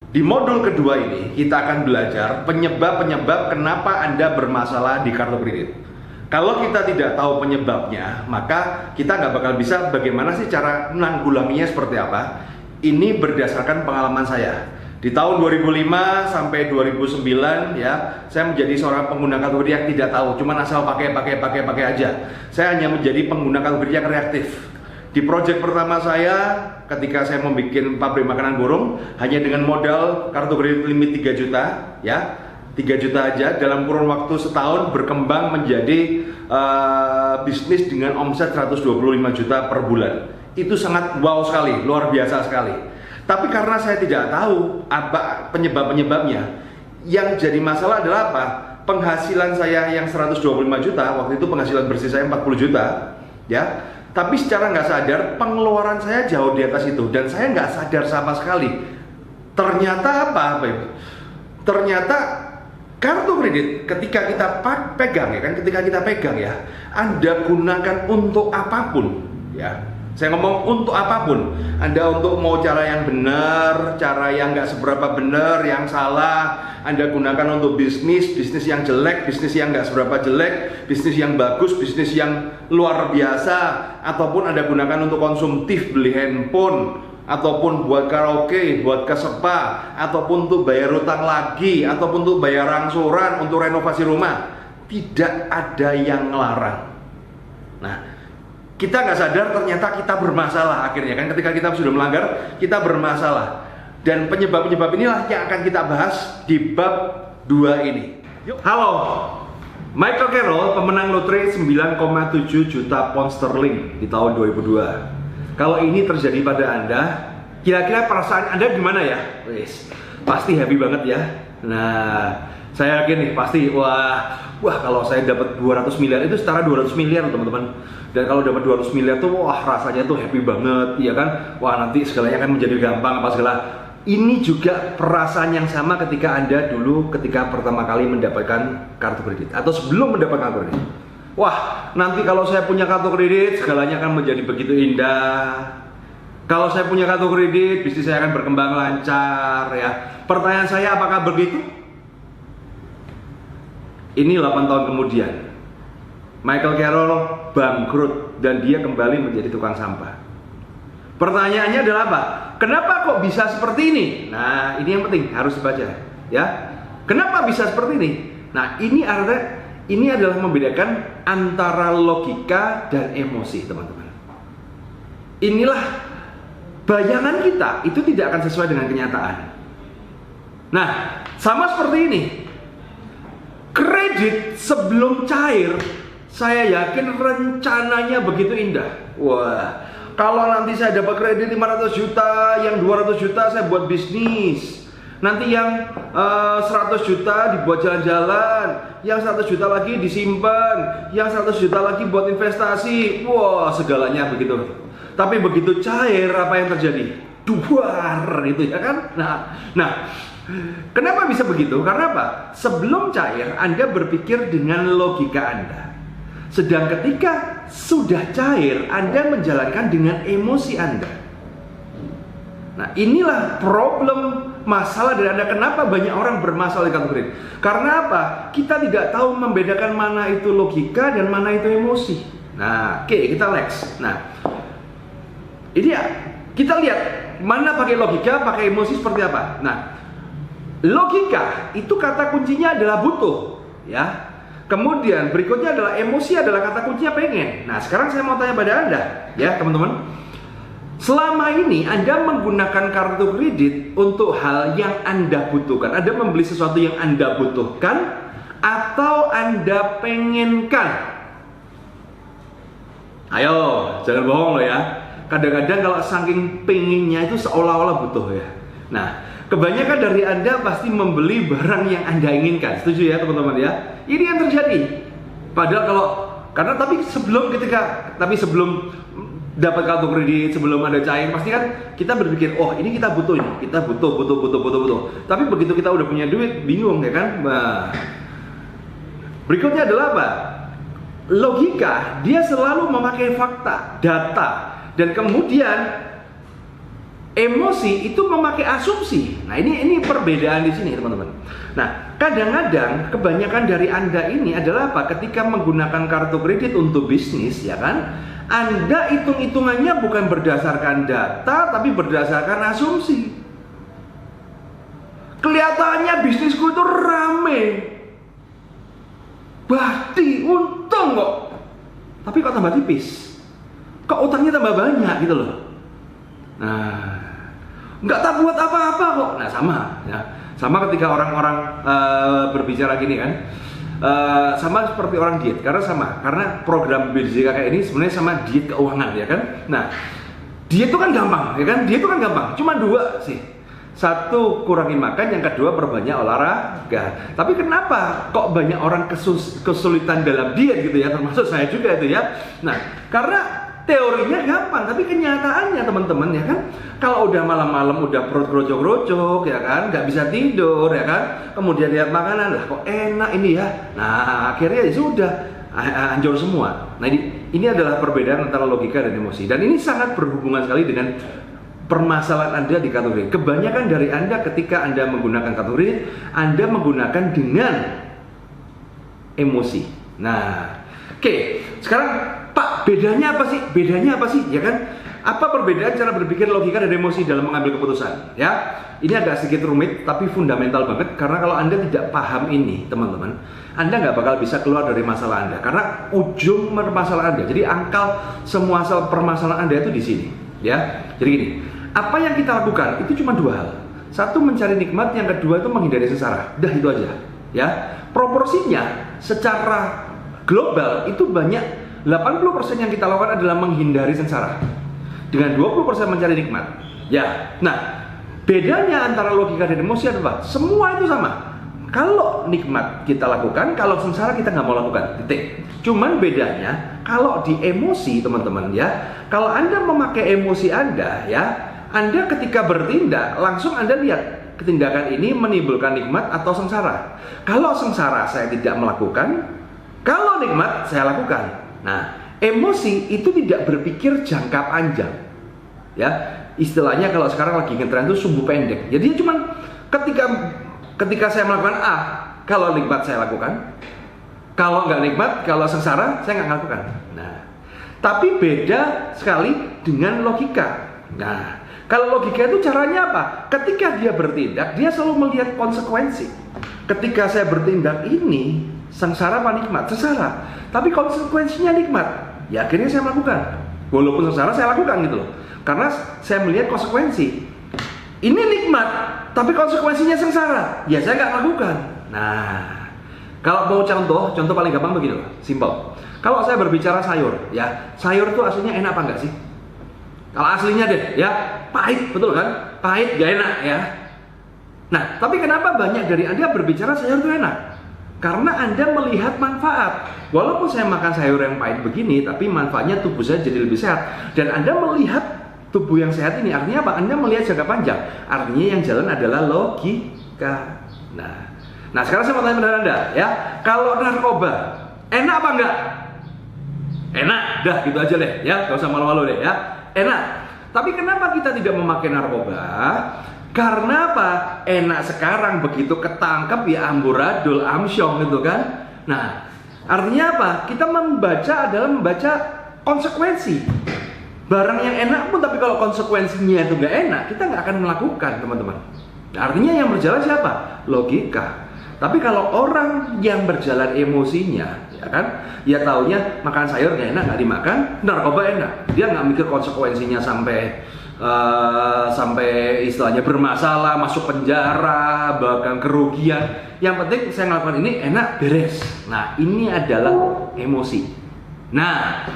Di modul kedua ini, kita akan belajar penyebab-penyebab kenapa Anda bermasalah di kartu kredit. Kalau kita tidak tahu penyebabnya, maka kita nggak bakal bisa bagaimana sih cara menanggulanginya seperti apa. Ini berdasarkan pengalaman saya. Di tahun 2005 sampai 2009 ya, saya menjadi seorang pengguna kartu kredit yang tidak tahu, cuman asal pakai aja. Saya hanya menjadi pengguna kartu kredit yang reaktif. Di proyek pertama saya, ketika saya membuat pabrik makanan burung, hanya dengan modal kartu kredit limit 3 juta, ya, 3 juta aja, dalam kurun waktu setahun berkembang menjadi bisnis dengan omset 125 juta per bulan. Itu sangat wow sekali, luar biasa sekali. Tapi karena saya tidak tahu apa penyebab-penyebabnya, yang jadi masalah adalah apa? Penghasilan saya yang 125 juta, waktu itu penghasilan bersih saya 40 juta, ya. Tapi secara nggak sadar pengeluaran saya jauh di atas itu, dan saya nggak sadar sama sekali. Ternyata apa? Ternyata kartu kredit ketika kita pegang ya kan, ketika kita pegang ya, Anda gunakan untuk apapun, ya. Saya ngomong untuk apapun. Anda untuk mau cara yang benar, cara yang nggak seberapa benar, yang salah, Anda gunakan untuk bisnis yang jelek, bisnis yang nggak seberapa jelek, bisnis yang bagus, bisnis yang luar biasa, ataupun Anda gunakan untuk konsumtif, beli handphone, ataupun buat karaoke, buat ke spa, ataupun untuk bayar utang lagi, ataupun untuk bayar angsuran, untuk renovasi rumah. Tidak ada yang ngelarang. Nah, kita nggak sadar ternyata kita bermasalah akhirnya kan, ketika kita sudah melanggar kita bermasalah, dan penyebab-penyebab inilah yang akan kita bahas di bab 2 ini. Yuk. Halo, Michael Carroll, pemenang lotre 9,7 juta pound sterling di tahun 2002. Kalau ini terjadi pada Anda, kira-kira perasaan Anda gimana ya? Wis, pasti happy banget ya. Nah, saya yakin nih pasti wah kalau saya dapat 200 miliar itu setara 200 miliar teman-teman. Dan kalau dapat 200 miliar tuh wah rasanya tuh happy banget, ya kan? Wah nanti segalanya akan menjadi gampang apa segala. Ini juga perasaan yang sama ketika Anda dulu ketika pertama kali mendapatkan kartu kredit atau sebelum mendapatkan kartu kredit. Wah nanti kalau saya punya kartu kredit segalanya akan menjadi begitu indah. Kalau saya punya kartu kredit bisnis saya akan berkembang lancar ya. Pertanyaan saya, apakah begitu? Ini 8 tahun kemudian Michael Carroll bangkrut dan dia kembali menjadi tukang sampah. Pertanyaannya adalah apa? Kenapa kok bisa seperti ini? Nah, ini yang penting harus dibaca, ya. Kenapa bisa seperti ini? Nah, ini adalah membedakan antara logika dan emosi, teman-teman. Inilah bayangan kita itu tidak akan sesuai dengan kenyataan. Nah, sama seperti ini. Kredit sebelum cair, saya yakin rencananya begitu indah. Wah, kalau nanti saya dapat kredit 500 juta, yang 200 juta saya buat bisnis. Nanti yang 100 juta dibuat jalan-jalan, yang 100 juta lagi disimpan, yang 100 juta lagi buat investasi. Wah, segalanya begitu. Tapi begitu cair, apa yang terjadi? Duar itu ya kan? Nah, kenapa bisa begitu? Karena apa? Sebelum cair, Anda berpikir dengan logika Anda. Sedang ketika sudah cair, Anda menjalankan dengan emosi Anda. Nah, inilah problem masalah dari Anda. Kenapa banyak orang bermasalah di kartu kredit? Karena apa? Kita tidak tahu membedakan mana itu logika dan mana itu emosi. Nah, oke, kita next. Nah, ini ya, kita lihat mana pakai logika, pakai emosi seperti apa. Nah, logika itu kata kuncinya adalah butuh, ya. Kemudian berikutnya adalah emosi, adalah kata kuncinya pengen. Nah, sekarang saya mau tanya pada Anda, ya teman-teman. Selama ini Anda menggunakan kartu kredit untuk hal yang Anda butuhkan. Anda membeli sesuatu yang Anda butuhkan atau Anda pengenkan? Ayo, jangan bohong loh ya. Kadang-kadang kalau saking pengennya itu seolah-olah butuh ya. Nah, kebanyakan dari Anda pasti membeli barang yang Anda inginkan. Setuju ya teman-teman ya? Ini yang terjadi. Padahal tapi sebelum dapat kartu kredit, sebelum ada cair, pasti kan kita berpikir, oh ini kita butuh ini, kita butuh. Tapi begitu kita udah punya duit, bingung ya kan? Nah, berikutnya adalah apa? Logika, dia selalu memakai fakta, data, dan kemudian Emosi itu memakai asumsi. Nah, ini perbedaan di sini, teman-teman. Nah, kadang-kadang kebanyakan dari Anda ini adalah apa? Ketika menggunakan kartu kredit untuk bisnis, ya kan? Anda hitung-hitungannya bukan berdasarkan data, tapi berdasarkan asumsi. Kelihatannya bisnisku itu rame, Bahti, untung kok. Tapi kok tambah tipis? Kok utangnya tambah banyak gitu loh. Nah, nggak tak buat apa-apa kok. Nah, sama ya. Sama ketika orang-orang berbicara gini kan, sama seperti orang diet, karena program BJKK ini sebenarnya sama diet keuangan, ya kan. Nah, diet itu kan gampang, ya kan, diet itu kan gampang, cuma dua sih. Satu, kurangi makan, yang kedua, perbanyak olahraga. Tapi kenapa kok banyak orang kesulitan dalam diet gitu ya, termasuk saya juga itu ya. Nah, karena teorinya gampang, tapi kenyataannya teman-teman ya kan, kalau udah malam-malam udah perut gerocok-gerocok ya kan, nggak bisa tidur ya kan, kemudian lihat makanan, lah kok enak ini ya, nah akhirnya ya sudah hancur semua. Nah ini adalah perbedaan antara logika dan emosi, dan ini sangat berhubungan sekali dengan permasalahan Anda di kartu kredit. Kebanyakan dari Anda ketika Anda menggunakan kartu kredit, Anda menggunakan dengan emosi. Nah, oke, sekarang Pak, bedanya apa sih? Bedanya apa sih? Ya kan? Apa perbedaan cara berpikir logika dan emosi dalam mengambil keputusan? Ya, ini agak sedikit rumit, tapi fundamental banget. Karena kalau Anda tidak paham ini, teman-teman, Anda nggak bakal bisa keluar dari masalah Anda. Karena ujung permasalahan Anda, jadi angkal semua permasalahan Anda itu di sini. Ya, jadi gini. Apa yang kita lakukan itu cuma dua hal. Satu, mencari nikmat, yang kedua itu menghindari sengsara. Dah itu aja. Ya, proporsinya secara global itu banyak. 80% yang kita lakukan adalah menghindari sengsara, dengan 20% mencari nikmat. Ya, nah bedanya antara logika dan emosi adalah semua itu sama. Kalau nikmat kita lakukan, kalau sengsara kita nggak mau lakukan. Titik. Cuman bedanya kalau di emosi, teman-teman ya, kalau Anda memakai emosi Anda ya, Anda ketika bertindak langsung Anda lihat tindakan ini menimbulkan nikmat atau sengsara. Kalau sengsara saya tidak melakukan, kalau nikmat saya lakukan. Nah, emosi itu tidak berpikir jangka panjang. Ya, istilahnya kalau sekarang lagi ngetren itu sumbu pendek. Jadi cuman ketika saya melakukan A, kalau nikmat saya lakukan. Kalau nggak nikmat, kalau sengsara saya nggak lakukan. Nah, tapi beda sekali dengan logika. Nah, kalau logika itu caranya apa? Ketika dia bertindak, dia selalu melihat konsekuensi. Ketika saya bertindak ini, sengsara apa nikmat? Sengsara. Tapi konsekuensinya nikmat. Ya akhirnya saya melakukan. Walaupun sengsara saya lakukan gitu loh. Karena saya melihat konsekuensi. Ini nikmat, tapi konsekuensinya sengsara. Ya saya nggak lakukan. Nah, kalau mau contoh paling gampang begini loh, simpel. Kalau saya berbicara sayur, ya sayur itu aslinya enak apa enggak sih? Kalau aslinya deh, ya pahit, betul kan? Pahit, gak enak ya. Nah, tapi kenapa banyak dari Anda berbicara sayur itu enak? Karena Anda melihat manfaat. Walaupun saya makan sayur yang pahit begini, tapi manfaatnya tubuh saya jadi lebih sehat. Dan Anda melihat tubuh yang sehat ini, artinya apa? Anda melihat jangka panjang. Artinya yang jalan adalah logika. Nah sekarang saya mau tanya pada Anda, ya. Kalau narkoba, enak apa enggak? Enak, dah gitu aja deh, ya. Gak usah malu-malu deh, ya. Enak. Tapi kenapa kita tidak memakai narkoba? Karena apa? Enak sekarang, begitu ketangkep ya amburadul, amsyong gitu kan. Nah, artinya apa? Kita adalah membaca konsekuensi. Barang yang enak pun, tapi kalau konsekuensinya itu nggak enak, kita nggak akan melakukan, teman-teman. Nah, artinya yang berjalan siapa? Logika. Tapi kalau orang yang berjalan emosinya, ya kan, ya taunya makan sayur nggak enak, nggak dimakan, narkoba enak. Dia nggak mikir konsekuensinya sampai istilahnya bermasalah, masuk penjara, bahkan kerugian. Yang penting saya melakukan ini enak, beres. Nah, ini adalah emosi. Nah,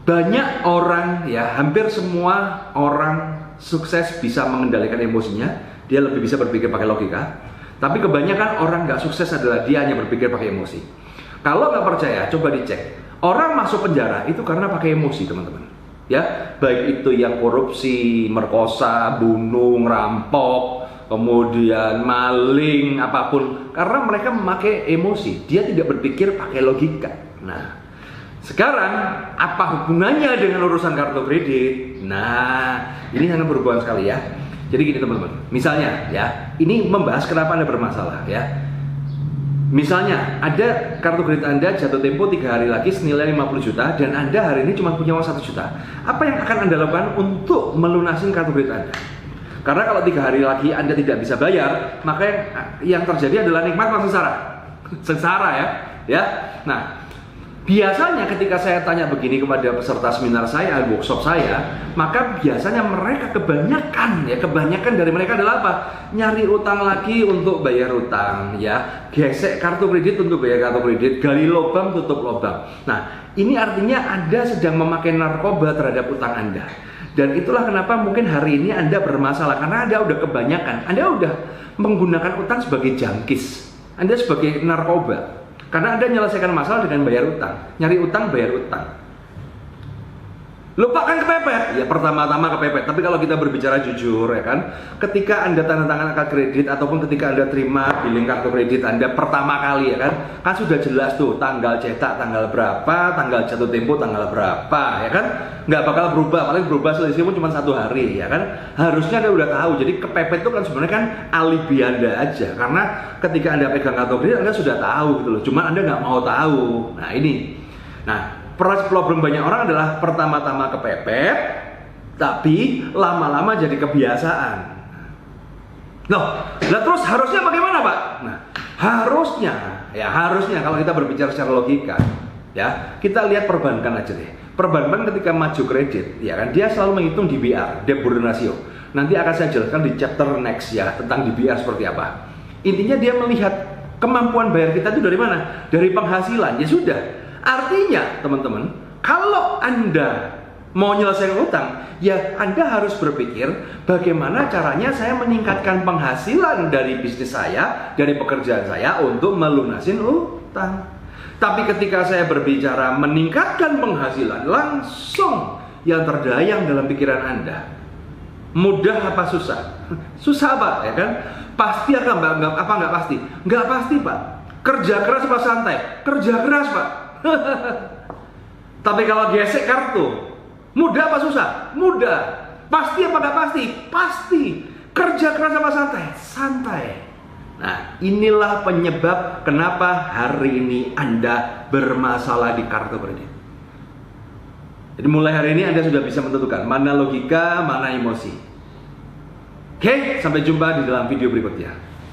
banyak orang, ya hampir semua orang sukses bisa mengendalikan emosinya. Dia lebih bisa berpikir pakai logika. Tapi kebanyakan orang nggak sukses adalah dia hanya berpikir pakai emosi. Kalau nggak percaya, coba dicek. Orang masuk penjara itu karena pakai emosi, teman-teman. Ya, baik itu yang korupsi, merkosa, bunuh, rampok, kemudian maling, apapun, karena mereka memakai emosi. Dia tidak berpikir pakai logika. Nah, Sekarang, apa hubungannya dengan urusan kartu kredit? Nah, ini sangat berhubungan sekali ya. Jadi gini teman-teman, misalnya ya, ini membahas kenapa Anda bermasalah ya. Misalnya, ada kartu kredit Anda jatuh tempo 3 hari lagi senilai 50 juta dan Anda hari ini cuma punya uang 1 juta. Apa yang akan Anda lakukan untuk melunasi kartu kredit Anda? Karena kalau 3 hari lagi Anda tidak bisa bayar, maka yang terjadi adalah nikmat atau sengsara? Sengsara ya. Nah, biasanya ketika saya tanya begini kepada peserta seminar saya, workshop saya, maka biasanya mereka kebanyakan dari mereka adalah apa? Nyari utang lagi untuk bayar utang, ya, gesek kartu kredit untuk bayar kartu kredit, gali lubang tutup lubang. Nah, ini artinya Anda sedang memakai narkoba terhadap utang Anda. Dan itulah kenapa mungkin hari ini Anda bermasalah, karena Anda udah kebanyakan, Anda udah menggunakan utang sebagai jangkis, Anda sebagai narkoba. Karena Anda menyelesaikan masalah dengan bayar utang, nyari utang, bayar utang. Lupakan kepepet, ya pertama-tama kepepet. Tapi kalau kita berbicara jujur ya kan, ketika Anda tanda tangan kartu kredit ataupun ketika Anda terima billing kartu kredit Anda pertama kali ya kan sudah jelas tuh tanggal cetak tanggal berapa, tanggal jatuh tempo tanggal berapa ya kan, nggak bakal berubah, paling berubah selisih pun cuma 1 hari ya kan. Harusnya Anda udah tahu. Jadi kepepet itu kan sebenarnya kan alibi Anda aja, karena ketika Anda pegang kartu kredit Anda sudah tahu gitu loh, cuman Anda nggak mau tahu. Nah ini, problem banyak orang adalah pertama-tama kepepet, tapi lama-lama jadi kebiasaan. Nah, terus harusnya bagaimana Pak? Nah, harusnya kalau kita berbicara secara logika, ya kita lihat perbankan aja deh. Perbankan ketika maju kredit, ya kan dia selalu menghitung DBR, debt burden ratio. Nanti akan saya jelaskan di chapter next ya tentang DBR seperti apa. Intinya dia melihat kemampuan bayar kita itu dari mana? Dari penghasilan. Ya sudah. Artinya teman-teman, kalau Anda mau menyelesaikan utang, ya Anda harus berpikir bagaimana caranya saya meningkatkan penghasilan dari bisnis saya, dari pekerjaan saya untuk melunasin utang. Tapi ketika saya berbicara meningkatkan penghasilan, langsung yang terdayang dalam pikiran Anda, mudah apa susah? Susah Pak, ya kan? Pasti apa nggak pasti? Nggak pasti Pak. Kerja keras apa santai? Kerja keras Pak. Tapi kalau gesek kartu, mudah apa susah? Mudah. Pasti apa nggak pasti? Pasti. Kerja keras apa santai? Santai. Nah, inilah penyebab kenapa hari ini Anda bermasalah di kartu kredit. Jadi mulai hari ini Anda sudah bisa menentukan mana logika, mana emosi. Oke, sampai jumpa di dalam video berikutnya.